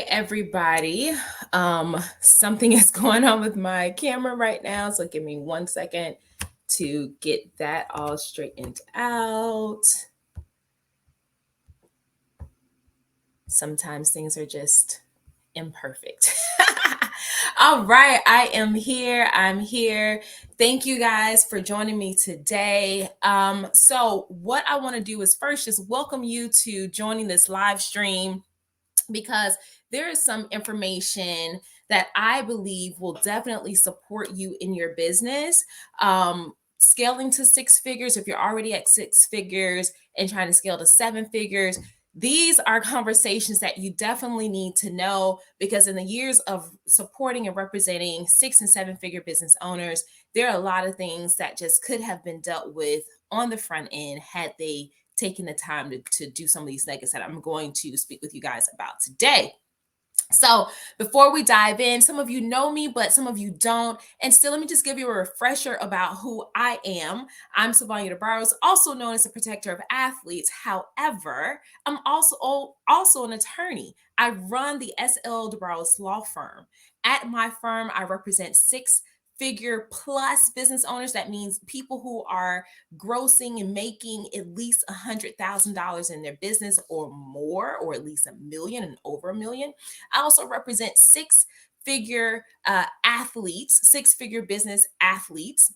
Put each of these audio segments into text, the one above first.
Everybody. Something is going on with my camera right now, so give me 1 second to get that all straightened out. Sometimes things are just imperfect. All right, I am here. I'm here. Thank you guys for joining me today. So what I want to do is first just welcome you to joining this live stream because there is some information that I believe will definitely support you in your business. Scaling to six figures, if you're already at six figures and trying to scale to seven figures, these are conversations that you definitely need to know because in the years of supporting and representing six and seven figure business owners, there are a lot of things that just could have been dealt with on the front end had they taking the time to do some of these nuggets that I'm going to speak with you guys about today. So before we dive in, some of you know me, but some of you don't. And still, let me just give you a refresher about who I am. I'm Sylvania DeBarros, also known as the protector of athletes. However, I'm also an attorney. I run the SL DeBarros Law Firm. At my firm, I represent six-figure plus business owners. That means people who are grossing and making at least $100,000 in their business or more, or at least a million and over a million. I also represent six-figure athletes, six-figure business athletes.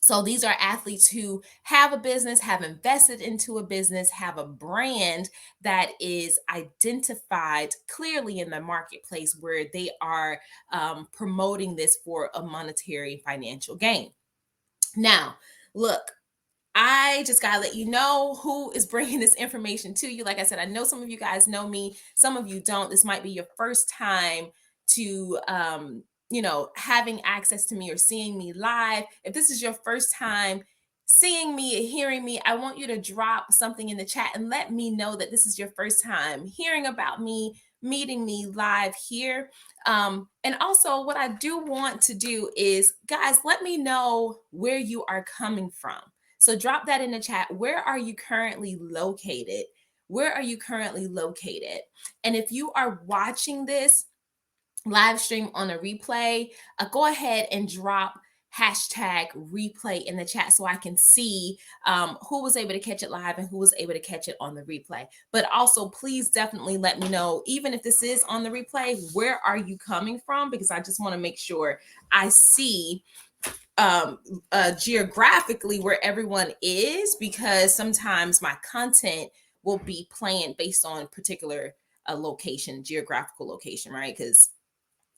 So these are athletes who have a business, have invested into a business, have a brand that is identified clearly in the marketplace where they are promoting this for a monetary financial gain. Now, look, I just got to let you know who is bringing this information to you. Like I said, I know some of you guys know me, some of you don't. This might be your first time to, having access to me or seeing me live. If this is your first time seeing me and hearing me, I want you to drop something in the chat and let me know that this is your first time hearing about me, meeting me live here. And also, what I do want to do is, guys, let me know where you are coming from. So drop that in the chat. Where are you currently located? Where are you currently located? And if you are watching this live stream on a replay, go ahead and drop hashtag replay in the chat so I can see who was able to catch it live and who was able to catch it on the replay. But also, please definitely let me know, even if this is on the replay, where are you coming from? Because I just want to make sure I see geographically where everyone is, because sometimes my content will be planned based on particular location, geographical location, right? Because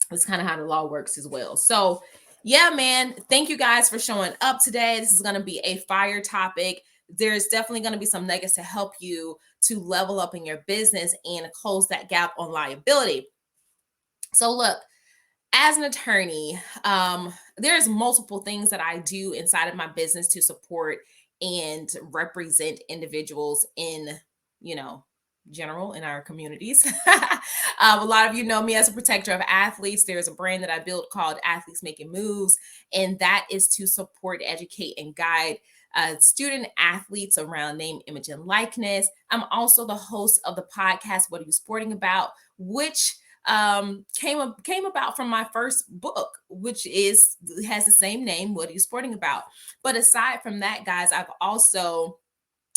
that's kind of how the law works as well. So yeah, man, thank you guys for showing up today. This is going to be a fire topic. There's definitely going to be some nuggets to help you to level up in your business and close that gap on liability. So look, as an attorney, there's multiple things that I do inside of my business to support and represent individuals in, general in our communities. A lot of you know me as a protector of athletes. There's a brand that I built called Athletes Making Moves, and that is to support, educate, and guide student athletes around name, image, and likeness. I'm also the host of the podcast, What Are You Sporting About, which came about from my first book, which has the same name, What Are You Sporting About? But aside from that, guys, I've also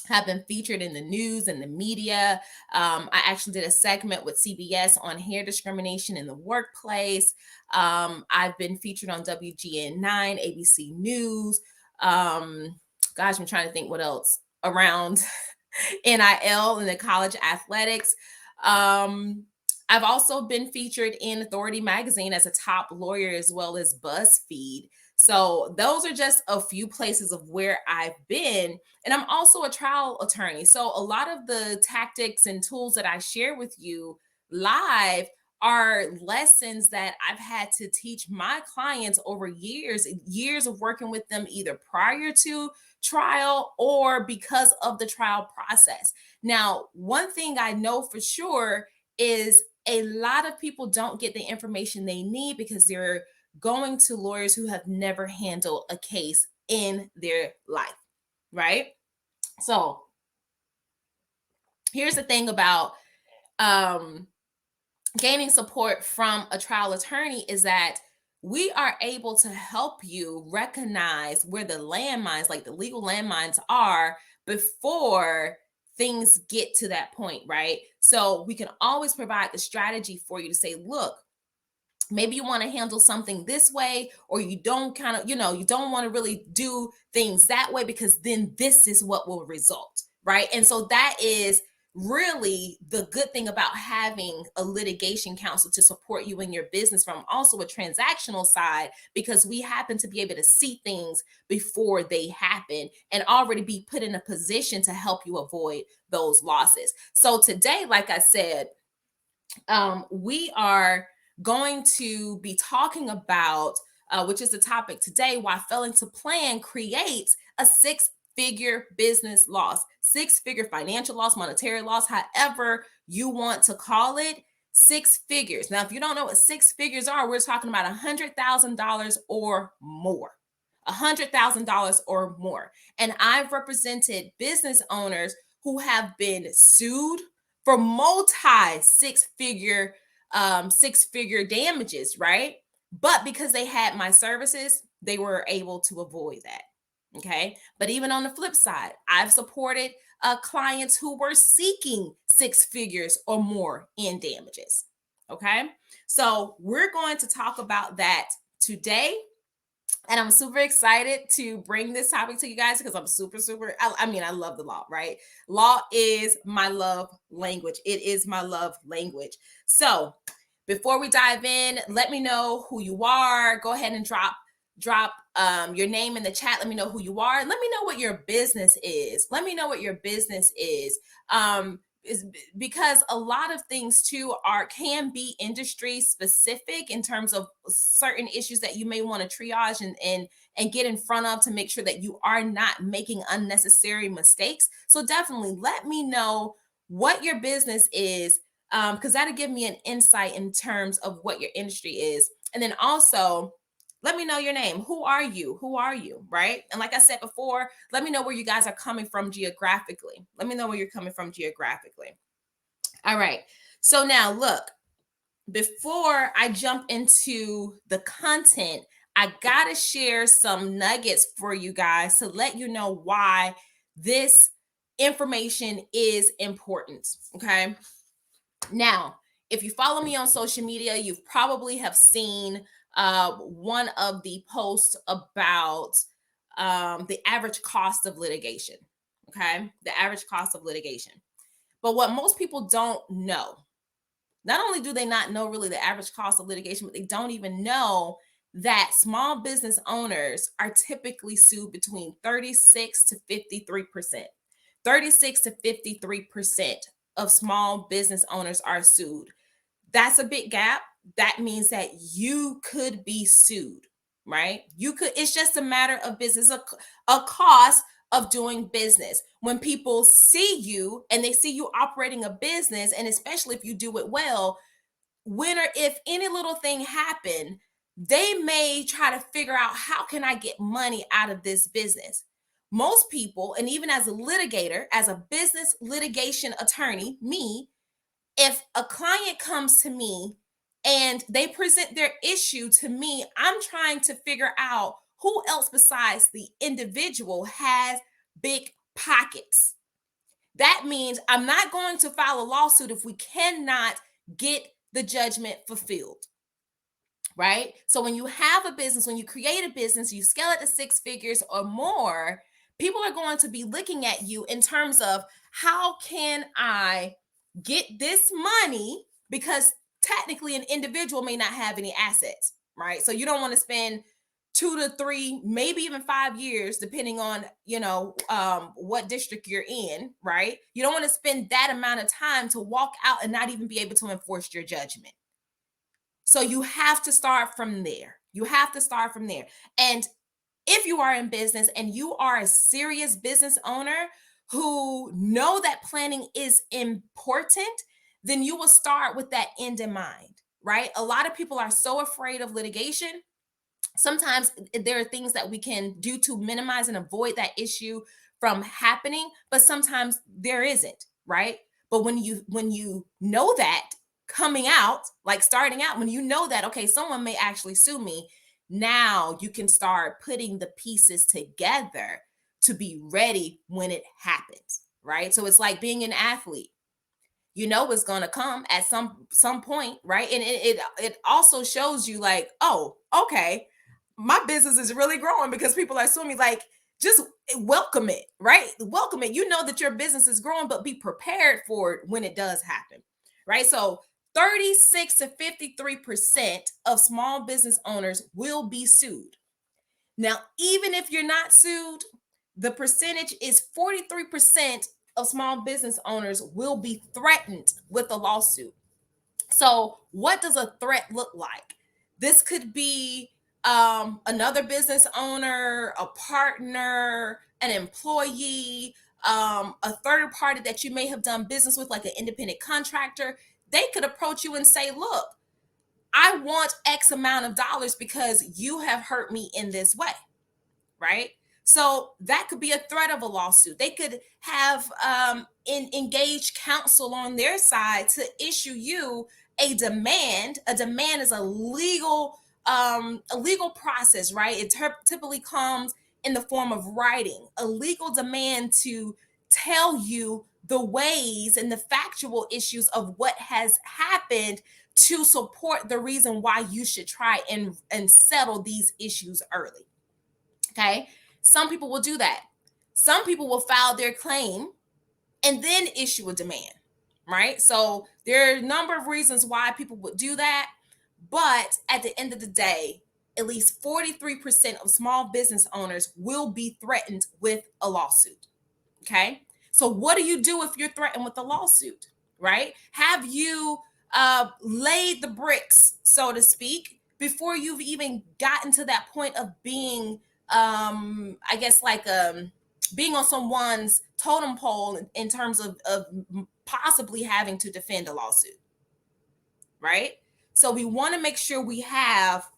have been featured in the news and the media. I actually did a segment with CBS on hair discrimination in the workplace. I've been featured on WGN9, ABC News. Gosh, I'm trying to think what else around NIL and the college athletics. I've also been featured in Authority Magazine as a top lawyer, as well as BuzzFeed. So those are just a few places of where I've been. And I'm also a trial attorney. So a lot of the tactics and tools that I share with you live are lessons that I've had to teach my clients over years of working with them, either prior to trial or because of the trial process. Now, one thing I know for sure is a lot of people don't get the information they need because they're going to lawyers who have never handled a case in their life, right? So here's the thing about gaining support from a trial attorney is that we are able to help you recognize where the landmines, like the legal landmines, are before things get to that point, right? So we can always provide the strategy for you to say, look, maybe you want to handle something this way, or you don't kind of, you don't want to really do things that way, because then this is what will result, right? And so that is really the good thing about having a litigation counsel to support you in your business from also a transactional side, because we happen to be able to see things before they happen and already be put in a position to help you avoid those losses. So today, like I said, we are going to be talking about, which is the topic today, why failing to plan creates a six-figure business loss, six-figure financial loss, monetary loss, however you want to call it, six figures. Now, if you don't know what six figures are, we're talking about $100,000 or more. $100,000 or more. And I've represented business owners who have been sued for multi six figure damages, right? But because they had my services, they were able to avoid that. Okay. But even on the flip side, I've supported clients who were seeking six figures or more in damages. Okay. So we're going to talk about that today. And I'm super excited to bring this topic to you guys because I'm super, I mean, I love the law, right? Law is my love language. It is my love language. So before we dive in, let me know who you are. Go ahead and drop your name in the chat. Let me know who you are. Let me know what your business is. Let me know what your business is because a lot of things too can be industry specific in terms of certain issues that you may want to triage and get in front of to make sure that you are not making unnecessary mistakes. So definitely let me know what your business is, because that'll give me an insight in terms of what your industry is. And then also let me know your name. Who are you? Who are you? Right. And like I said before, let me know where you guys are coming from geographically. Let me know where you're coming from geographically. All right. So now look, before I jump into the content, I got to share some nuggets for you guys to let you know why this information is important. Okay. Now, if you follow me on social media, you probably have seen one of the posts about the average cost of litigation. Okay, the average cost of litigation. But what most people don't know, not only do they not know really the average cost of litigation, but they don't even know that small business owners are typically sued between 36 to 53%. 36 to 53% of small business owners are sued. That's a big gap. That means that you could be sued, right? You could, it's just a matter of business, a cost of doing business. When people see you and they see you operating a business, and especially if you do it well, when or if any little thing happen, they may try to figure out, how can I get money out of this business? Most people, and even as a litigator, as a business litigation attorney, me, if a client comes to me and they present their issue to me, I'm trying to figure out who else besides the individual has big pockets. That means I'm not going to file a lawsuit if we cannot get the judgment fulfilled. Right? So when you have a business, when you create a business, you scale it to six figures or more, people are going to be looking at you in terms of, how can I get this money? Because technically an individual may not have any assets, right? So you don't want to spend 2 to 3, maybe even 5 years, depending on, what district you're in, right? You don't want to spend that amount of time to walk out and not even be able to enforce your judgment. So you have to start from there. You have to start from there. And if you are in business and you are a serious business owner who know that planning is important, then you will start with that end in mind, right? A lot of people are so afraid of litigation. Sometimes there are things that we can do to minimize and avoid that issue from happening, but sometimes there isn't, right? But when you know that coming out, like starting out, when you know that, okay, someone may actually sue me, now you can start putting the pieces together to be ready when it happens, right? So it's like being an athlete. You know it's going to come at some point, right? And it also shows you like, oh, okay, my business is really growing because people are suing me. Like, just welcome it, right? Welcome it. You know that your business is growing, but be prepared for it when it does happen, right? So 36 to 53% of small business owners will be sued. Now, even if you're not sued, the percentage is 43% of small business owners will be threatened with a lawsuit. So, what does a threat look like? This could be another business owner, a partner, an employee, a third party that you may have done business with, like an independent contractor. They could approach you and say, look, I want X amount of dollars because you have hurt me in this way, right? So that could be a threat of a lawsuit. They could have engaged counsel on their side to issue you a demand. A demand is a legal process, right? It typically comes in the form of writing, a legal demand to tell you the ways and the factual issues of what has happened to support the reason why you should try and settle these issues early. Okay. Some people will do that. Some people will file their claim and then issue a demand, right? So there are a number of reasons why people would do that. But at the end of the day, at least 43% of small business owners will be threatened with a lawsuit. Okay. So what do you do if you're threatened with a lawsuit, right? Have you laid the bricks, so to speak, before you've even gotten to that point of being, I guess, like being on someone's totem pole in terms of possibly having to defend a lawsuit, right? So we want to make sure we have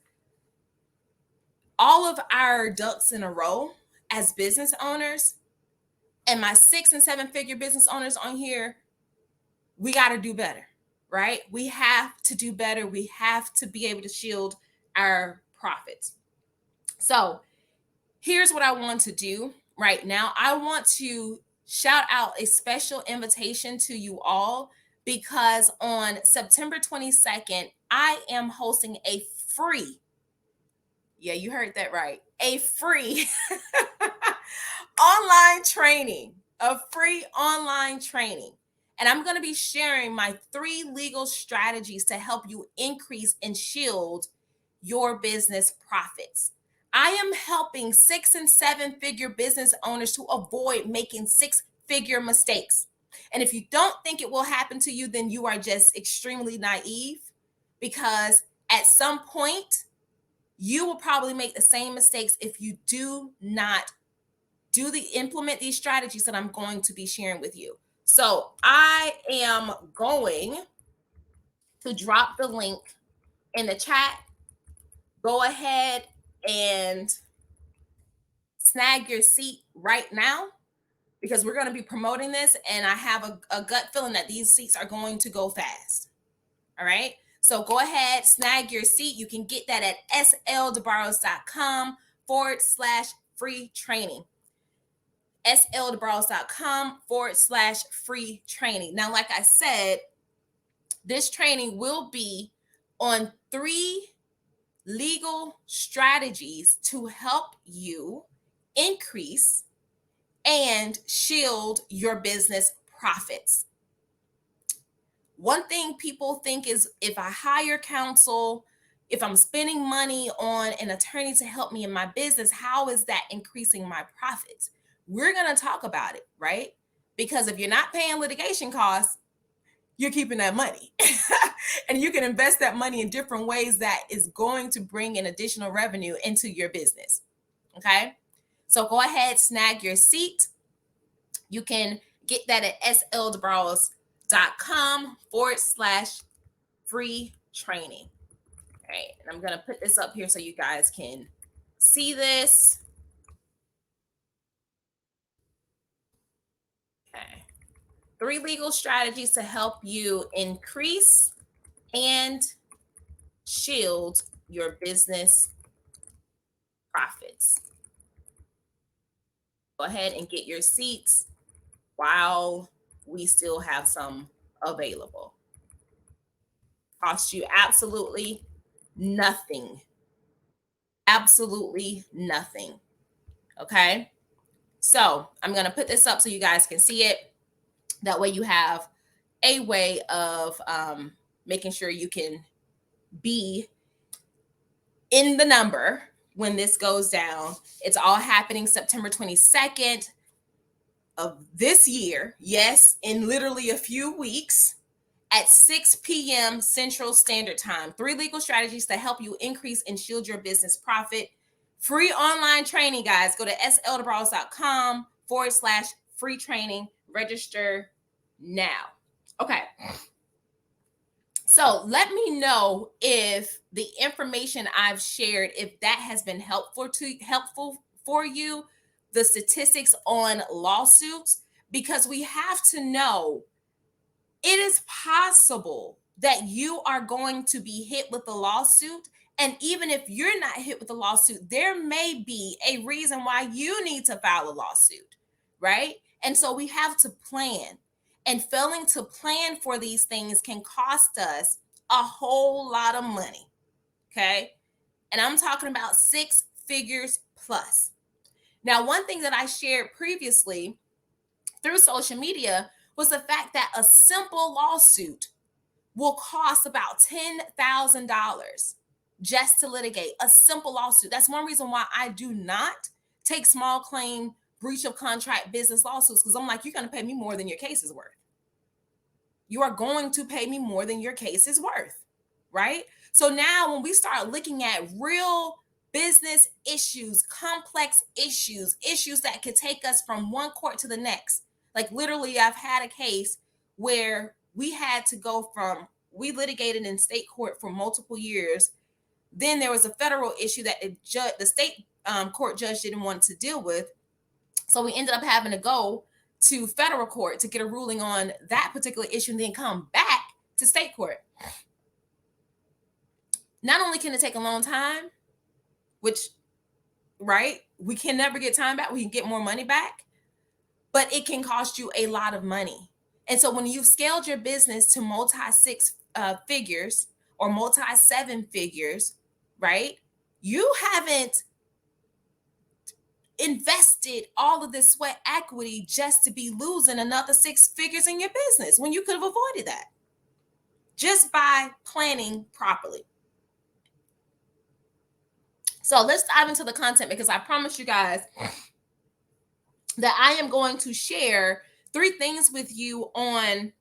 all of our ducks in a row as business owners. And my 6 and 7 figure business owners on here, we got to do better, right? We have to do better. We have to be able to shield our profits. So here's what I want to do right now. I want to shout out a special invitation to you all because on September 22nd, I am hosting a free, yeah, you heard that right, a free online training, a free online training. And I'm going to be sharing my 3 legal strategies to help you increase and shield your business profits. I am helping 6 and 7 figure business owners to avoid making 6 figure mistakes. And if you don't think it will happen to you, then you are just extremely naive because at some point, you will probably make the same mistakes if you do not implement these strategies that I'm going to be sharing with you. So I am going to drop the link in the chat. Go ahead and snag your seat right now because we're going to be promoting this and I have a gut feeling that these seats are going to go fast. All right. So go ahead, snag your seat. You can get that at sldbarrows.com/free training. sldbarrows.com/free training. Now, like I said, this training will be on 3 legal strategies to help you increase and shield your business profits. One thing people think is if I hire counsel, if I'm spending money on an attorney to help me in my business, how is that increasing my profits? We're going to talk about it, right? Because if you're not paying litigation costs, you're keeping that money. And you can invest that money in different ways that is going to bring in additional revenue into your business. Okay? So go ahead, snag your seat. You can get that at sldbarrows.com/free training. All right. And I'm going to put this up here so you guys can see this. Okay. 3 legal strategies to help you increase and shield your business profits. Go ahead and get your seats while we still have some available. Cost you absolutely nothing. Absolutely nothing. Okay. So I'm going to put this up so you guys can see it. That way you have a way of making sure you can be in the number when this goes down. It's all happening September 22nd of this year. Yes, in literally a few weeks at 6 p.m. Central Standard Time. 3 legal strategies to help you increase and shield your business profit. Free online training, guys. Go to seldebrowse.com/free training. Register now. Okay. So let me know if the information I've shared, if that has been helpful for you, the statistics on lawsuits, because we have to know it is possible that you are going to be hit with a lawsuit. And even if you're not hit with a lawsuit, there may be a reason why you need to file a lawsuit, right? And so we have to plan. And failing to plan for these things can cost us a whole lot of money, okay? And I'm talking about 6 figures plus. Now, one thing that I shared previously through social media was the fact that a simple lawsuit will cost about $10,000 just to litigate a simple lawsuit. That's one reason why I do not take small claim breach of contract business lawsuits, because I'm like, you're going to pay me more than your case is worth. You are going to pay me more than your case is worth, right? So now when we start looking at real business issues, complex issues, issues that could take us from one court to the next, like literally I've had a case where we had to go from, we litigated in state court for multiple years. Then there was a federal issue that the state court judge didn't want to deal with. So we ended up having to go to federal court to get a ruling on that particular issue and then come back to state court. Not only can it take a long time, which, right, we can never get time back, we can get more money back, but it can cost you a lot of money. And so when you've scaled your business to multi-6 figures or multi-7 figures, right, you haven't invested all of this sweat equity just to be losing another 6 figures in your business when you could have avoided that just by planning properly. So let's dive into the content, because I promise you guys that I am going to share 3 things with you on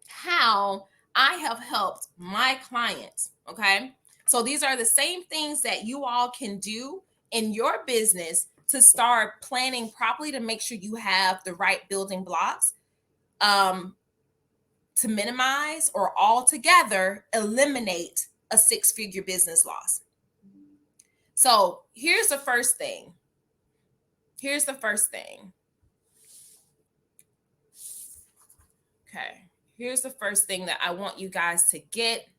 how I have helped my clients. Okay. So these are the same things that you all can do in your business to start planning properly, to make sure you have the right building blocks to minimize or altogether eliminate a 6-figure business loss. So here's the first thing. Okay. Here's the first thing that I want you guys to get.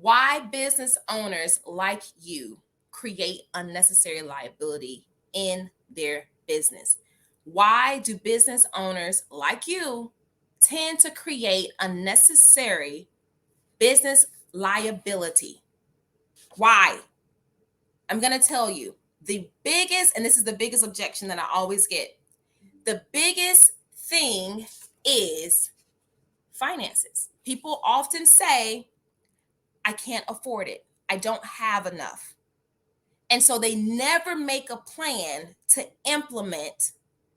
Why business owners like you create unnecessary liability in their business. Why do business owners like you tend to create unnecessary business liability? Why? I'm going to tell you the biggest, and this is the biggest objection that I always get. The biggest thing is finances. People often say, I can't afford it. I don't have enough. And so they never make a plan to implement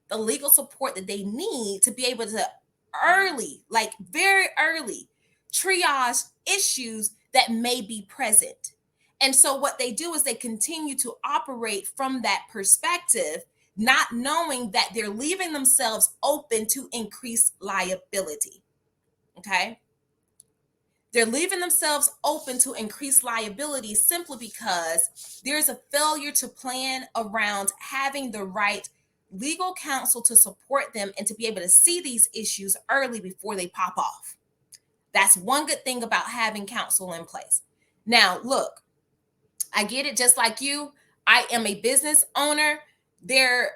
the legal support that they need to be able to early, like very early, triage issues that may be present. And so what they do is they continue to operate from that perspective, not knowing that they're leaving themselves open to increased liability. Okay? They're leaving themselves open to increased liability simply because there's a failure to plan around having the right legal counsel to support them and to be able to see these issues early before they pop off. That's one good thing about having counsel in place. Now, look, I get it just like you. I am a business owner. There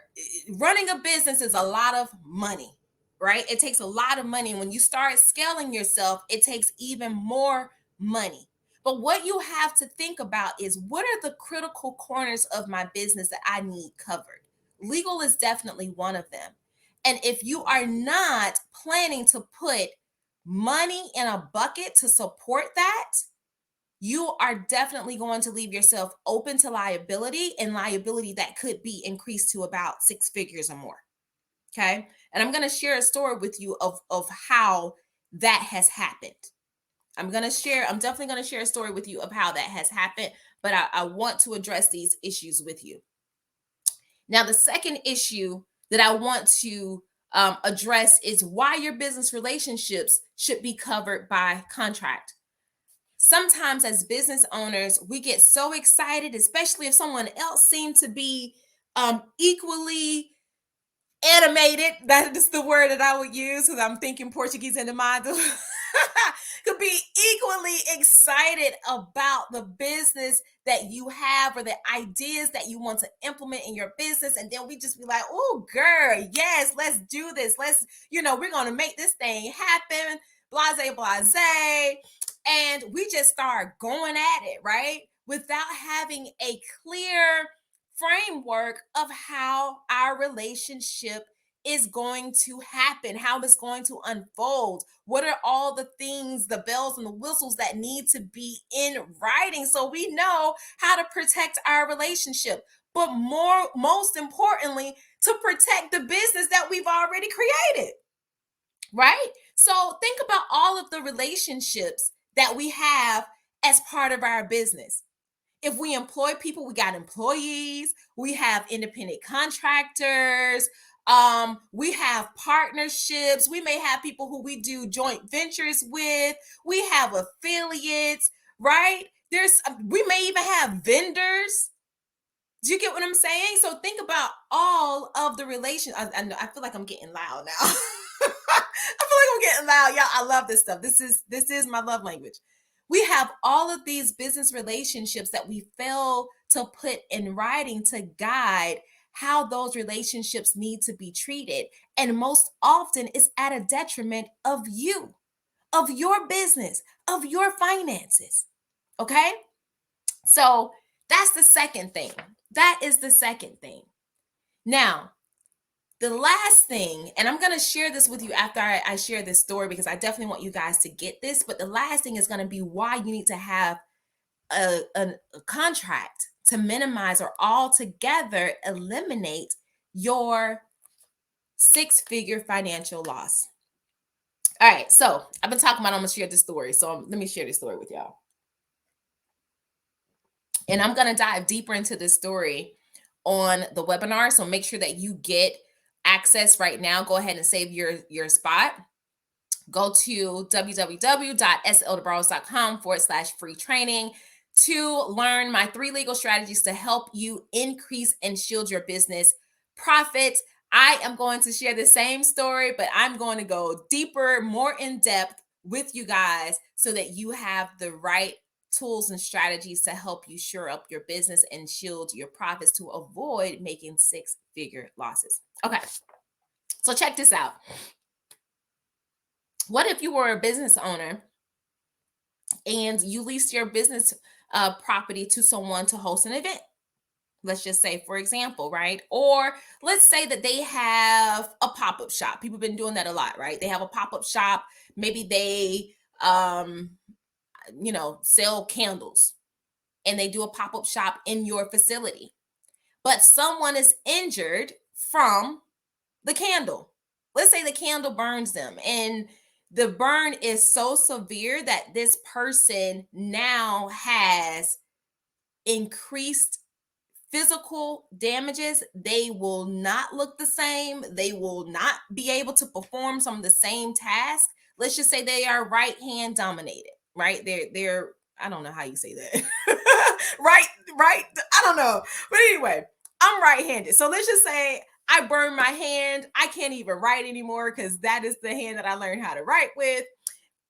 Running a business is a lot of money, right? It takes a lot of money. When you start scaling yourself, it takes even more money. But what you have to think about is, what are the critical corners of my business that I need covered? Legal is definitely one of them. And if you are not planning to put money in a bucket to support that, you are definitely going to leave yourself open to liability, and liability that could be increased to about six figures or more. Okay. And I'm going to share a story with you of how that has happened. I'm definitely going to share a story with you of how that has happened, but I want to address these issues with you. Now, the second issue that I want to address is why your business relationships should be covered by contract. Sometimes as business owners, we get so excited, especially if someone else seems to be equally animated. That is the word that I would use, because I'm thinking Portuguese in the mind. Could be equally excited about the business that you have, or the ideas that you want to implement in your business. And then we just be like, oh, girl, yes, let's do this. We're going to make this thing happen. Blase, blase. And we just start going at it, right? Without having a clear framework of how our relationship is going to happen, how it's going to unfold. What are all the things, the bells and the whistles that need to be in writing, so we know how to protect our relationship, but most importantly, to protect the business that we've already created, right? So think about all of the relationships that we have as part of our business. If we employ people, we got employees, we have independent contractors, we have partnerships, we may have people who we do joint ventures with, we have affiliates, right? We may even have vendors. Do you get what I'm saying? So think about all of the relations. I feel like I'm getting loud now. I feel like I'm getting loud. Yeah, I love this stuff. This is my love language. We have all of these business relationships that we fail to put in writing to guide how those relationships need to be treated. And most often it's at a detriment of you, of your business, of your finances. Okay? So that's the second thing. That is the second thing. Now, the last thing, and I'm going to share this with you after I share this story, because I definitely want you guys to get this, but the last thing is going to be why you need to have a contract to minimize or altogether eliminate your six-figure financial loss. All right, so I've been talking about, I'm going to share this story. So let me share this story with y'all. And I'm going to dive deeper into this story on the webinar. So make sure that you get access right now. Go ahead and save your spot. Go to www.sldebarros.com/free training to learn my 3 legal strategies to help you increase and shield your business profits. I am going to share the same story, but I'm going to go deeper, more in depth with you guys so that you have the right tools and strategies to help you shore up your business and shield your profits to avoid making six-figure losses. Okay, so check this out. What if you were a business owner and you leased your business property to someone to host an event? Let's just say, for example, right? Or let's say that they have a pop-up shop. People have been doing that a lot, right? They have a pop-up shop. Maybe they sell candles, and they do a pop-up shop in your facility. But someone is injured from the candle. Let's say the candle burns them, and the burn is so severe that this person now has increased physical damages. They will not look the same. They will not be able to perform some of the same tasks. Let's just say they are right hand dominated, right? They're I don't know how you say that. right. I don't know. But anyway, I'm right-handed. So let's just say I burned my hand. I can't even write anymore because that is the hand that I learned how to write with.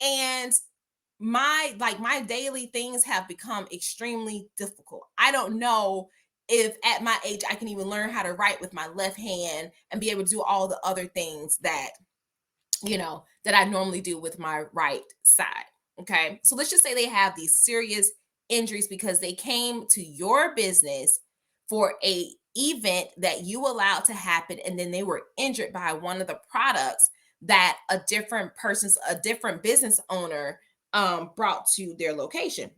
And my daily things have become extremely difficult. I don't know if at my age I can even learn how to write with my left hand and be able to do all the other things that that I normally do with my right side. Okay. So let's just say they have these serious injuries because they came to your business for a event that you allowed to happen, and then they were injured by one of the products that a different business owner brought to their location.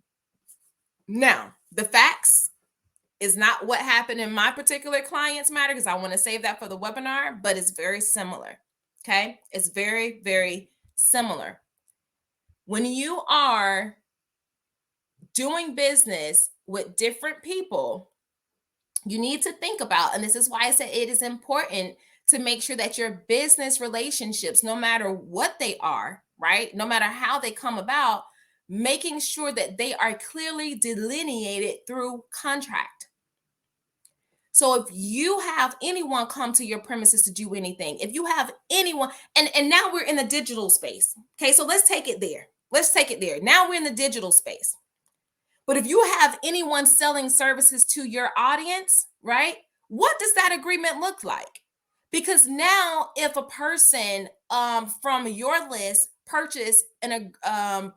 Now, the facts is not what happened in my particular client's matter because I want to save that for the webinar, but it's very similar. Okay. It's very, very similar. When you are doing business with different people, you need to think about, and this is why I said it is important to make sure that your business relationships, no matter what they are, right? No matter how they come about, making sure that they are clearly delineated through contract. So if you have anyone come to your premises to do anything, if you have anyone, and now we're in the digital space. Okay, so let's take it there. Let's take it there. Now we're in the digital space. But if you have anyone selling services to your audience, right? What does that agreement look like? Because now if a person from your list purchase a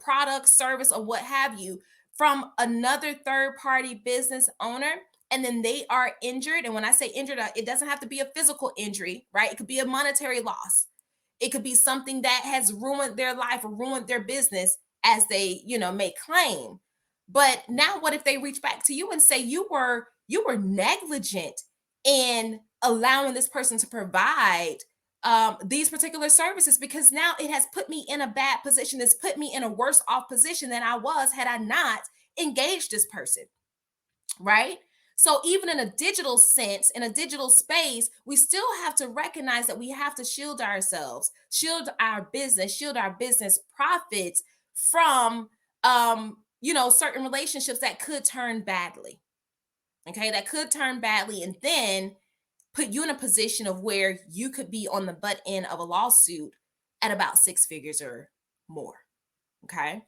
product, service, or what have you from another third party business owner, and then they are injured, and when I say injured, it doesn't have to be a physical injury, right? It could be a monetary loss. It could be something that has ruined their life or ruined their business as they, may claim. But now what if they reach back to you and say you were negligent in allowing this person to provide these particular services, because now it has put me in a bad position. It's put me in a worse off position than I was had I not engaged this person, right? So even in a digital sense, in a digital space, we still have to recognize that we have to shield ourselves, shield our business profits from certain relationships that could turn badly. Okay, that could turn badly and then put you in a position of where you could be on the butt end of a lawsuit at about six figures or more. Okay.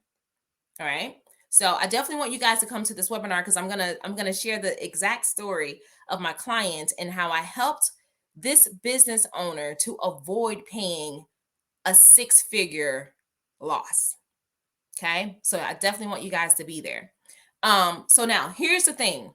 All right. So I definitely want you guys to come to this webinar because I'm gonna share the exact story of my client and how I helped this business owner to avoid paying a six-figure loss. Okay. So I definitely want you guys to be there. So now here's the thing.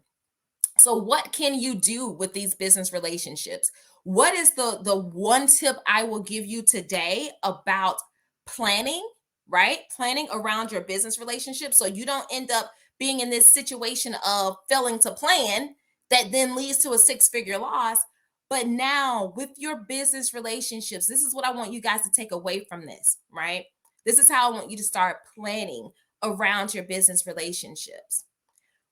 So what can you do with these business relationships? What is the one tip I will give you today about planning, right? Planning around your business relationship so you don't end up being in this situation of failing to plan that then leads to a six-figure loss. But now with your business relationships, this is what I want you guys to take away from this, right? This is how I want you to start planning around your business relationships.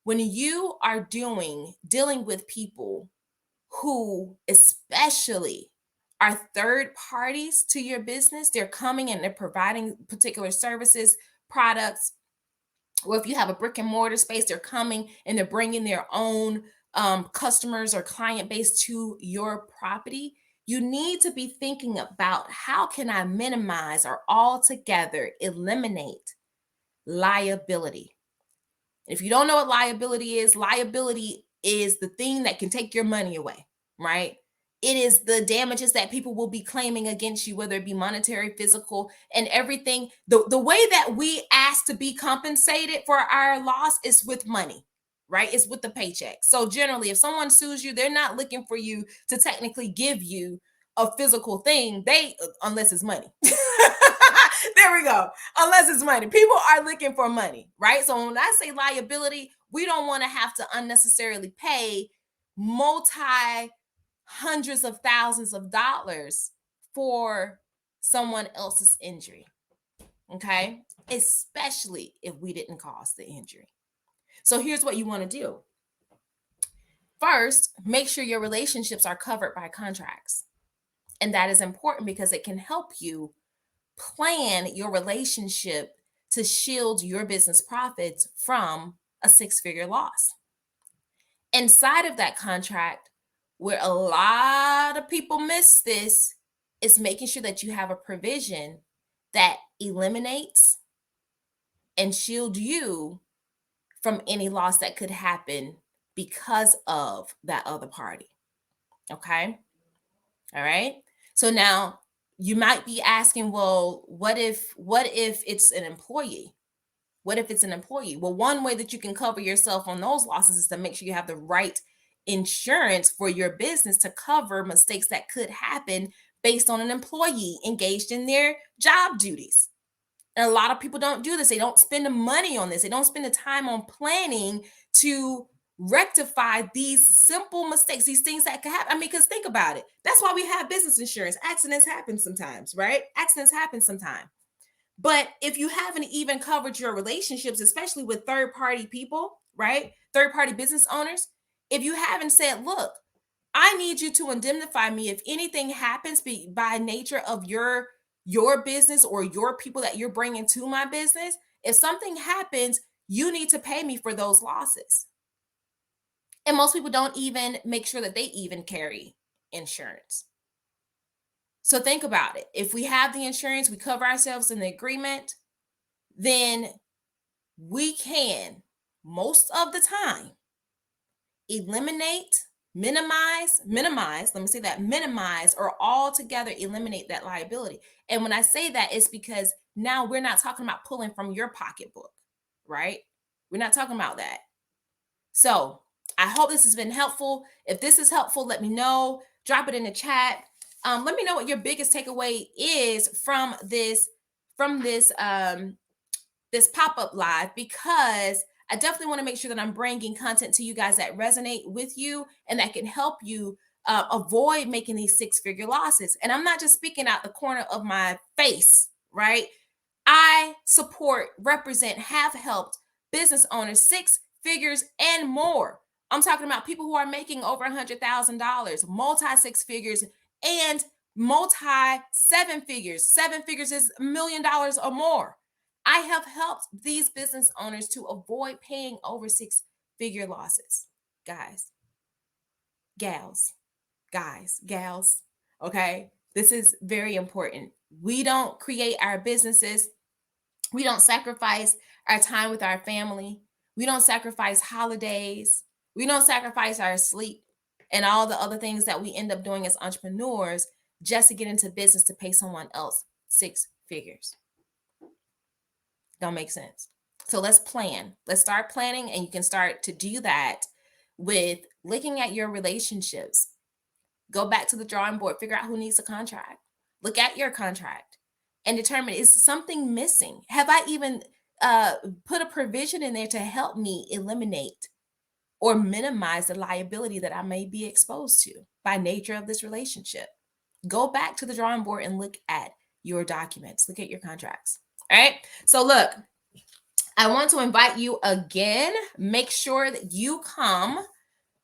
When you are dealing with people who especially are third parties to your business, they're coming and they're providing particular services, products, or if you have a brick and mortar space, they're coming and they're bringing their own customers or client base to your property. You need to be thinking about how can I minimize or altogether eliminate liability. If you don't know what liability is the thing that can take your money away, right? It is the damages that people will be claiming against you, whether it be monetary, physical, and everything. The way that we ask to be compensated for our loss is with money, right? It's with the paycheck. So generally, if someone sues you, they're not looking for you to technically give you a physical thing, unless it's money. There we go. Unless it's money. People are looking for money, right? So when I say liability, we don't want to have to unnecessarily pay multi hundreds of thousands of dollars for someone else's injury. Okay? Especially if we didn't cause the injury. So here's what you want to do. First, make sure your relationships are covered by contracts. And that is important because it can help you plan your relationship to shield your business profits from a six-figure loss. Inside of that contract, where a lot of people miss this, is making sure that you have a provision that eliminates and shield you from any loss that could happen because of that other party. Okay. All right. So now you might be asking, well, what if it's an employee? What if it's an employee? Well, one way that you can cover yourself on those losses is to make sure you have the right insurance for your business to cover mistakes that could happen based on an employee engaged in their job duties. And a lot of people don't do this. They don't spend the money on this. They don't spend the time on planning to rectify these simple mistakes, these things that could happen. I mean, because think about it. That's why we have business insurance. Accidents happen sometimes, right? Accidents happen sometimes. But if you haven't even covered your relationships, especially with third party people, right? Third party business owners, if you haven't said, look, I need you to indemnify me if anything happens by nature of your business or your people that you're bringing to my business. If something happens, you need to pay me for those losses. And most people don't even make sure that they even carry insurance. So think about it. If we have the insurance, we cover ourselves in the agreement, then we can, most of the time, eliminate, minimize, let me say that, minimize or altogether eliminate that liability. And when I say that, it's because now we're not talking about pulling from your pocketbook, right? We're not talking about that. So I hope this has been helpful. If this is helpful, let me know. Drop it in the chat. Let me know what your biggest takeaway is from this this pop-up live, because I definitely want to make sure that I'm bringing content to you guys that resonate with you and that can help you avoid making these six-figure losses. And I'm not just speaking out the corner of my face, right? I support, represent, have helped business owners six figures and more. I'm talking about people who are making over $100,000, multi six figures, and multi seven figures. Seven figures is $1 million or more. I have helped these business owners to avoid paying over six-figure losses. Guys, gals, gals, okay? This is very important. We don't create our businesses. We don't sacrifice our time with our family. We don't sacrifice holidays. We don't sacrifice our sleep and all the other things that we end up doing as entrepreneurs just to get into business to pay someone else six figures. Don't make sense. So let's plan. Let's start planning, and you can start to do that with looking at your relationships. Go back to the drawing board, figure out who needs a contract. Look at your contract and determine, is something missing? Have I even put a provision in there to help me eliminate or minimize the liability that I may be exposed to by nature of this relationship? Go back to the drawing board and look at your documents, look at your contracts. All right. So look, I want to invite you again. Make sure that you come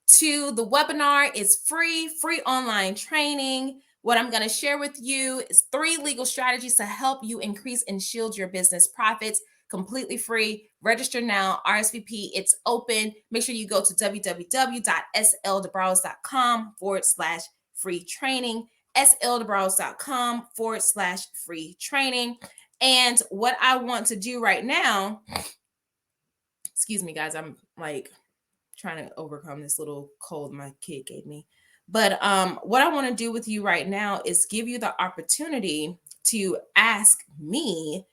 to the webinar. It's free online training. What I'm going to share with you is 3 legal strategies to help you increase and shield your business profits. Completely free. Register now. RSVP. It's open. Make sure you go to www.sldebrows.com/free training. sldebrows.com/free training. And what I want to do right now, excuse me, guys, I'm like trying to overcome this little cold my kid gave me. But what I want to do with you right now is give you the opportunity to ask me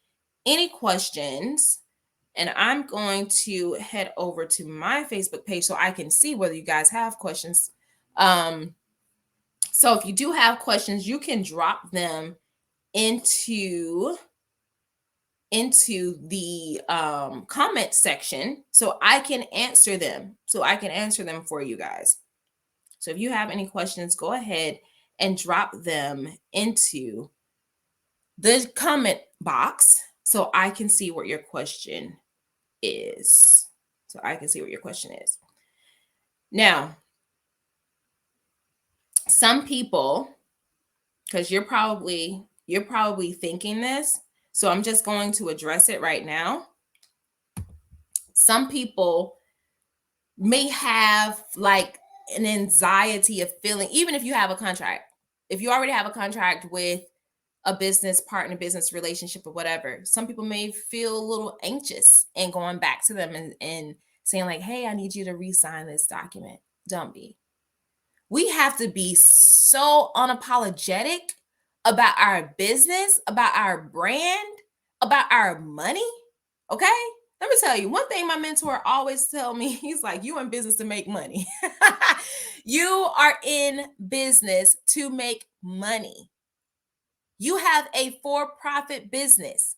any questions. And I'm going to head over to my Facebook page so I can see whether you guys have questions. So if you do have questions, you can drop them into the comment section so I can answer them. For you guys. So if you have any questions, go ahead and drop them into the comment box so I can see what your question is. Now, some people, because you're probably thinking this, so I'm just going to address it right now. Some people may have like an anxiety of feeling, even if you have a contract, if you already have a contract with a business partner, business relationship, or whatever, some people may feel a little anxious and going back to them and saying, like, hey, I need you to re-sign this document. Don't be. We have to be so unapologetic about our business, about our brand, about our money. Okay? Let me tell you one thing my mentor always tell me. He's like, you in business to make money. You are in business to make money. You have a for-profit business.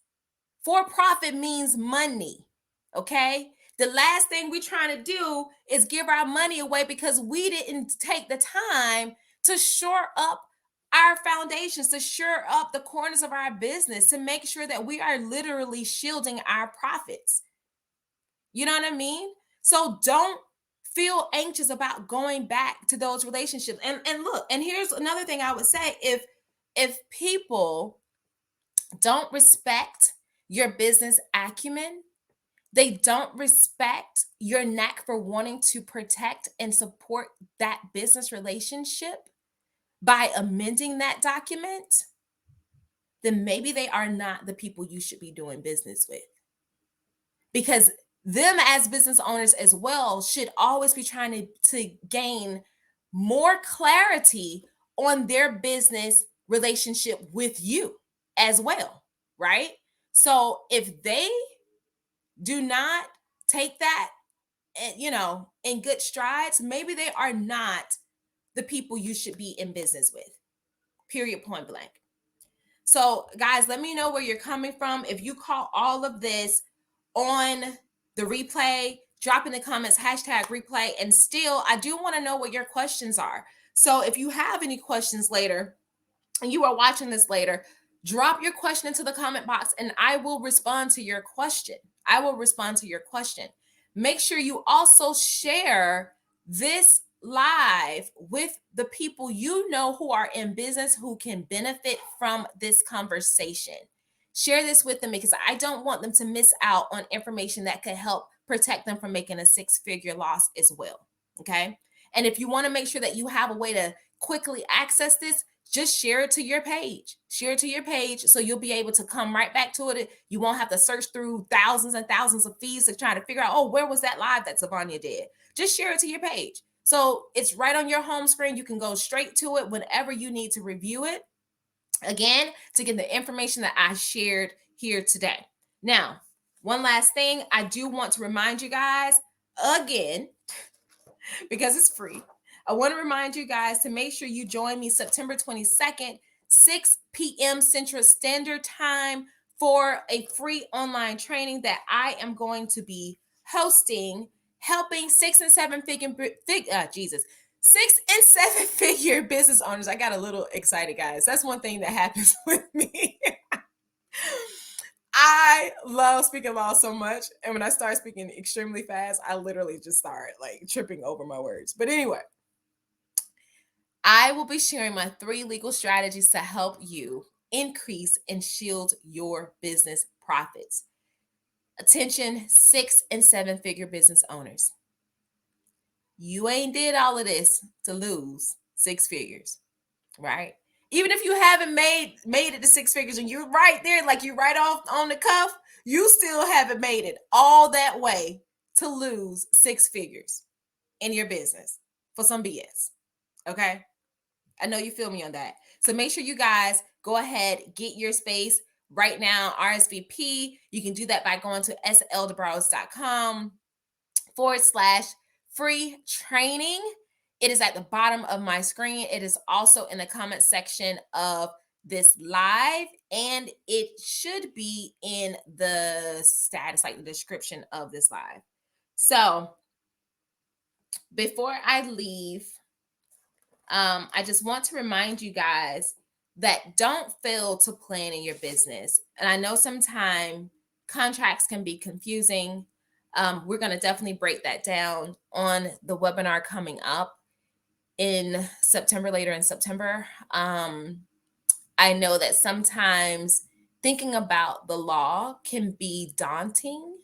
For-profit means money. Okay? The last thing we're trying to do is give our money away because we didn't take the time to shore up our foundations, to shore up the corners of our business, to make sure that we are literally shielding our profits. You know what I mean? So don't feel anxious about going back to those relationships. And look, and here's another thing I would say: if people don't respect your business acumen, they don't respect your knack for wanting to protect and support that business relationship by amending that document, then maybe they are not the people you should be doing business with. Because them as business owners as well should always be trying to gain more clarity on their business relationship with you as well, right? So if they do not take that, in good strides, maybe they are not the people you should be in business with. Period, point blank. So, guys, let me know where you're coming from. If you call all of this on the replay, drop in the comments, #replay. And still, I do want to know what your questions are. So if you have any questions later and you are watching this later, drop your question into the comment box and I will respond to your question. I will respond to your question. Make sure you also share this live with the people you know who are in business who can benefit from this conversation. Share this with them because I don't want them to miss out on information that could help protect them from making a six-figure loss as well. Okay. And if you want to make sure that you have a way to quickly access this, just share it to your page. Share it to your page so you'll be able to come right back to it. You won't have to search through thousands and thousands of feeds to try to figure out, oh, where was that live that Savonya did? Just share it to your page. So it's right on your home screen. You can go straight to it whenever you need to review it. Again, to get the information that I shared here today. Now, one last thing, I do want to remind you guys again, because it's free. I want to remind you guys to make sure you join me September 22nd, 6 p.m. Central Standard Time for a free online training that I am going to be hosting, helping 6 and 7 figure business owners. I got a little excited, guys. That's one thing that happens with me. I love speaking law so much. And when I start speaking extremely fast, I literally just start like tripping over my words. But anyway, I will be sharing my 3 legal strategies to help you increase and shield your business profits. Attention, 6 and 7 figure business owners. You ain't did all of this to lose 6 figures, right? Even if you haven't made it to 6 figures and you're right there, like you're right off on the cuff, you still haven't made it all that way to lose 6 figures in your business for some BS. Okay? I know you feel me on that. So make sure you guys go ahead, get your space right now, RSVP. You can do that by going to sldebarros.com/free training. It is at the bottom of my screen. It is also in the comment section of this live, and it should be in the status, like the description of this live. So before I leave, I just want to remind you guys that don't fail to plan in your business. And I know sometimes contracts can be confusing. We're going to definitely break that down on the webinar coming up in September, later in September. I know that sometimes thinking about the law can be daunting,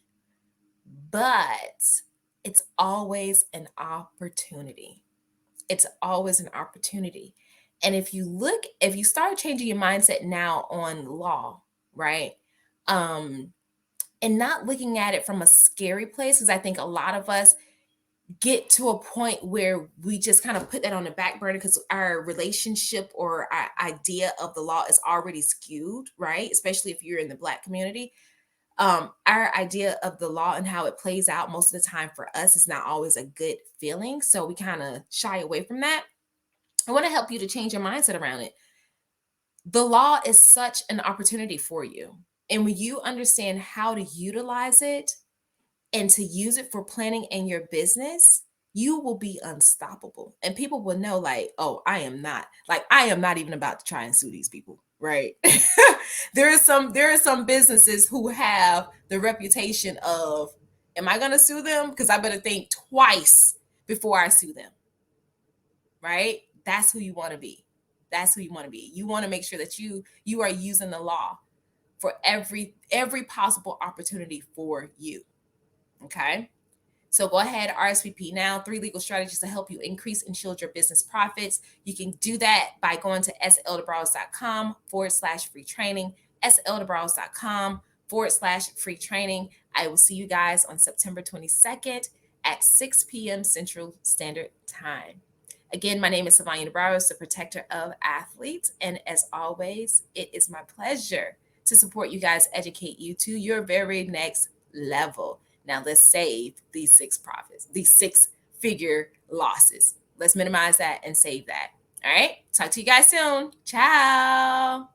but it's always an opportunity. It's always an opportunity. And if you start changing your mindset now on law, right? And not looking at it from a scary place, because I think a lot of us get to a point where we just kind of put that on the back burner because our relationship or our idea of the law is already skewed, right? Especially if you're in the Black community. Our idea of the law and how it plays out most of the time for us is not always a good feeling. So we kind of shy away from that. I want to help you to change your mindset around it. The law is such an opportunity for you. And when you understand how to utilize it and to use it for planning in your business, you will be unstoppable. And people will know, like, oh, I am not even about to try and sue these people, right? There are some businesses who have the reputation of, am I gonna sue them? Because I better think twice before I sue them, right? That's who you want to be. That's who you want to be. You want to make sure that you are using the law for every possible opportunity for you. Okay. So go ahead, RSVP now. 3 legal strategies to help you increase and shield your business profits. You can do that by going to sldebrowse.com/free training, sldebrowse.com/free training. I will see you guys on September 22nd at 6 p.m. Central Standard Time. Again, my name is Savannah Debrowse, the protector of athletes. And as always, it is my pleasure to support you guys, educate you to your very next level. Now let's save these 6 profits, these 6-figure losses. Let's minimize that and save that. All right. Talk to you guys soon. Ciao.